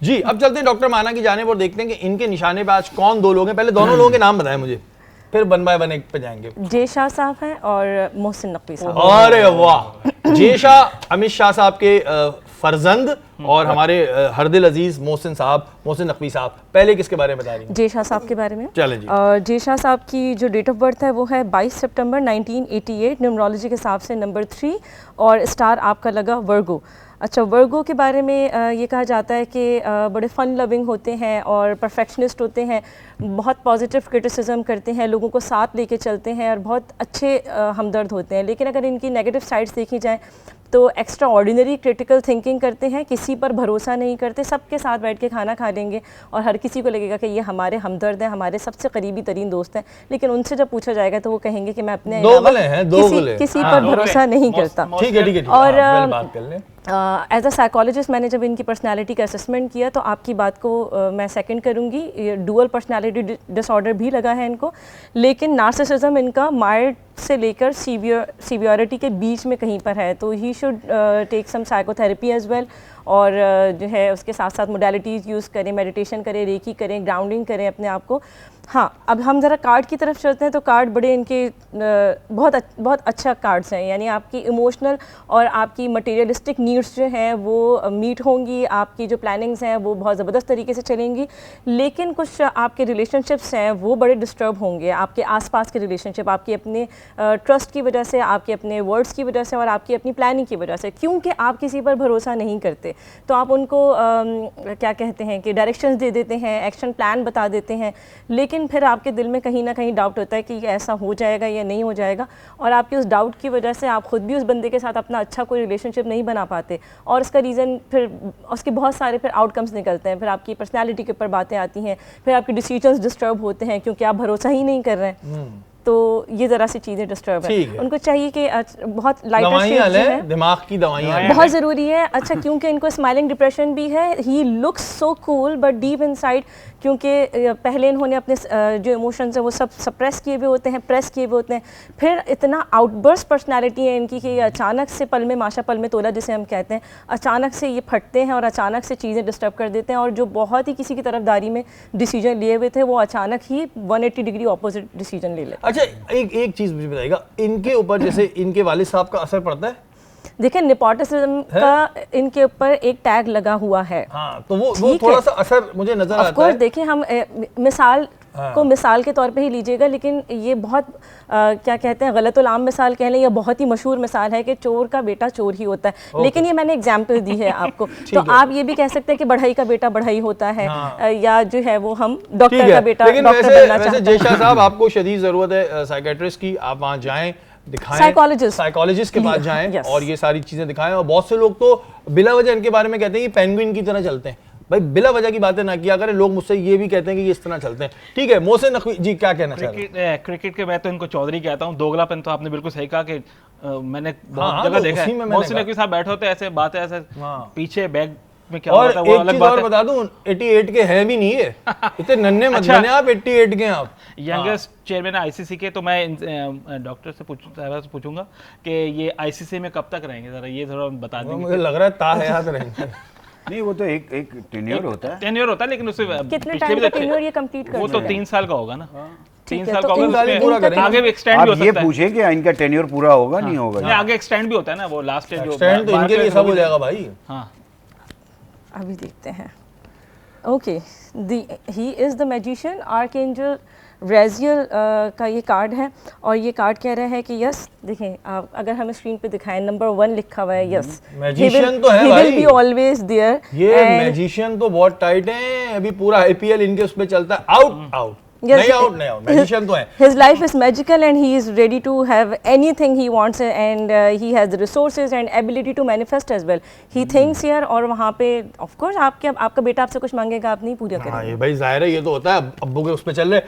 जी अब चलते हैं डॉक्टर माना की जानिब और देखते हैं कि इनके निशाने पे आज कौन दो लोग हैं। पहले दोनों लोगों के नाम बताएं मुझे, फिर वन बाय वन एक पे जाएंगे। जे शाह साहब हैं और मोहसिन नकवी साहब। अरे वाह, जे शाह अमित शाह साहब के फर्जंद और हमारे हरदिल अजीज मोहसिन नकवी साहब। पहले किसके बारे में बता रही हैं? जे शाह साहब के बारे में। चलें जी। जे शाह साहब की जो डेट ऑफ बर्थ है वो है 22 सितंबर 1988, न्यूमरोलॉजी के हिसाब से नंबर 3 और स्टार आपका लगा वर्गो। अच्छा, वर्गो के बारे में ये कहा जाता है कि बड़े फ़न लविंग होते हैं और परफेक्शनिस्ट होते हैं, बहुत पॉजिटिव क्रिटिसिज्म करते हैं, लोगों को साथ लेके चलते हैं और बहुत अच्छे हमदर्द होते हैं। लेकिन अगर इनकी नेगेटिव साइड्स देखी जाए तो एक्स्ट्रा ऑर्डिनरी क्रिटिकल थिंकिंग करते हैं, किसी पर भरोसा नहीं करते, सबके साथ बैठ के खाना खा लेंगे और हर किसी को लगेगा कि ये हमारे हमदर्द हैं, हमारे सबसे करीबी तरीन दोस्त हैं। लेकिन उनसे जब पूछा जाएगा तो वो कहेंगे कि मैं अपने किसी पर भरोसा नहीं करता। ठीक है और बात कर लें। एज अ साइकोलॉजिस्ट मैंने जब इनकी पर्सनालिटी का असेसमेंट किया तो आपकी बात को मैं सेकंड करूंगी। ये डुअल पर्सनालिटी डिसऑर्डर भी लगा है इनको, लेकिन नार्सिसिज्म इनका माइल्ड से लेकर सीवियरिटी के बीच में कहीं पर है। तो he should take some psychotherapy as well, और जो है उसके साथ साथ मोडालिटीज़ यूज़ करें, मेडिटेशन करें, रेकी करें, ग्राउंडिंग करें अपने आप को। हाँ, अब हम ज़रा कार्ड की तरफ चलते हैं तो कार्ड बड़े इनके बहुत अच्छा कार्ड्स हैं, यानी आपकी इमोशनल और आपकी मटेरियलिस्टिक नीड्स जो हैं वो मीट होंगी, आपकी जो प्लानिंग्स हैं वो बहुत ज़बरदस्त तरीके से चलेंगी। लेकिन कुछ आपके रिलेशनशिप्स हैं वो बड़े डिस्टर्ब होंगे, आपके आसपास के रिलेशनशिप, आपके अपने ट्रस्ट की वजह से, आपके अपने वर्ड्स की वजह से और आपकी अपनी प्लानिंग की वजह से, क्योंकि आप किसी पर भरोसा नहीं करते तो आप उनको क्या कहते हैं कि डायरेक्शंस दे देते हैं, एक्शन प्लान बता देते हैं, लेकिन फिर आपके दिल में कहीं ना कहीं डाउट होता है कि ये ऐसा हो जाएगा या नहीं हो जाएगा, और आपके उस डाउट की वजह से आप खुद भी उस बंदे के साथ अपना अच्छा कोई रिलेशनशिप नहीं बना पाते, और उसका रीज़न फिर उसके बहुत सारे फिर आउटकम्स निकलते हैं। फिर आपकी पर्सनैलिटी के ऊपर बातें आती हैं, फिर आपके डिसीजंस डिस्टर्ब होते हैं क्योंकि आप भरोसा ही नहीं कर रहे हैं। तो ये ज़रा सी चीज़ें डिस्टर्ब है। उनको चाहिए कि बहुत लाइटर शेड जो है, दिमाग की दवाइयाँ बहुत ज़रूरी है। अच्छा, क्योंकि इनको स्माइलिंग डिप्रेशन भी है, he looks so cool but deep inside, क्योंकि पहले इन्होंने अपने जो इमोशंस हैं वो सब सप्रेस किए हुए होते हैं, प्रेस किए हुए होते हैं, फिर इतना आउटबर्स्ट पर्सनैलिटी है इनकी कि अचानक से पल में माशा पल में तोला जिसे हम कहते हैं, अचानक से ये फटते हैं और अचानक से चीज़ें डिस्टर्ब कर देते हैं, और जो बहुत ही किसी की तरफदारी में डिसीजन लिए हुए थे वो अचानक ही 180 डिग्री ऑपोजिट डिसीजन ले लेते हैं। अच्छा, एक चीज मुझे बताइएगा, इनके ऊपर जैसे इनके वालिद साहब का असर पड़ता है? देखिए, नेपोटिज्म का इनके ऊपर एक टैग लगा हुआ है। हाँ, तो वो थोड़ा सा असर मुझे नजर आता है। देखिए, हम मिसाल को मिसाल के तौर पे ही लीजिएगा, लेकिन ये बहुत क्या कहते हैं गलत आम मिसाल कह लें या बहुत ही मशहूर मिसाल है कि चोर का बेटा चोर ही होता है। लेकिन ये मैंने एग्जाम्पल दी है आपको। तो आप ये भी कह सकते हैं कि बढ़ई का बेटा बढ़ई होता है, या जो है वो हम डॉक्टर का बेटा डॉक्टर बनना चाहते हैं। जे शाह साहब, आपको शदीद जरूरत है साइकियाट्रिस्ट की, आप वहाँ जाएं, दिखाएं, साइकोलॉजिस्ट के पास जाएं और ये सारी चीजें दिखाएं। और बहुत से लोग तो बिला वजह इनके बारे में कहते हैं कि पेंगुइन की तरह चलते हैं। भाई, बिला वजह की बातें ना किया करें। लोग मुझसे ये भी कहते हैं कि ये इस तरह चलते हैं। ठीक है, मोहसिन नकवी जी क्या कहना चाहते हैं? क्रिकेट के मैं तो इनको चौधरी कहता हूँ। दोगलापन तो आपने बिल्कुल सही कहा कि मैंने बहुत जगह देखा है, मोहसिन नकवी साहब बैठे होते हैं ऐसे, बातें ऐसे पीछे बैग में क्या होता है वो अलग बात है। बता दूं, 88 के हैं भी नहीं है, इतने नन्हे मत बने आप, 88 के हैं आप। यंगेस्ट चेयरमैन आईसीसी के, तो मैं डॉक्टर से पूछूंगा कि ये आईसीसी में कब तक रहेंगे, जरा ये थोड़ा बता देंगे। मुझे लग रहा है ताहयात रहेंगे। नहीं, वो तो एक टेन्योर होता है। टेन्योर होता है, लेकिन उससे कितने टाइम का टेन्योर ये कंप्लीट करना है? वो तो 3 साल का होगा ना। 3 साल तो का होगा, पूरा करेंगे। आगे भी एक्सटेंड भी हो सकता है। आप ये पूछें कि इनका टेन्योर पूरा होगा नहीं होगा? नहीं, आगे एक्सटेंड भी होता है ना, वो लास्ट स्टेज जो एक्सटेंड तो इनके लिए सब हो जाएगा भाई। हाँ, अभी देखते हैं। Okay, he is the magician, archangel Raziel का ये कार्ड है, और ये कार्ड कह रहा है कि यस, देखें आप अगर हमें स्क्रीन पे दिखाएं, नंबर 1 लिखा हुआ है, यस मैजिशियन तो है भाई, he will be always there। ये मैजिशियन तो बहुत टाइट है, अभी पूरा आईपीएल इनके उस पे चलता है, आउट आउट नहीं आउट मैजिशियन तो है। His life is magical and he is ready to have anything he wants, and he has the resources and ability to manifest as well. He thinks here, और वहाँ पे of course आपका बेटा आपसे कुछ मांगेगा, आप नहीं पूरा करेंगे। हाँ, ये भाई जाहिर है, ये तो होता है, अब्बू के उस पे चल रहे।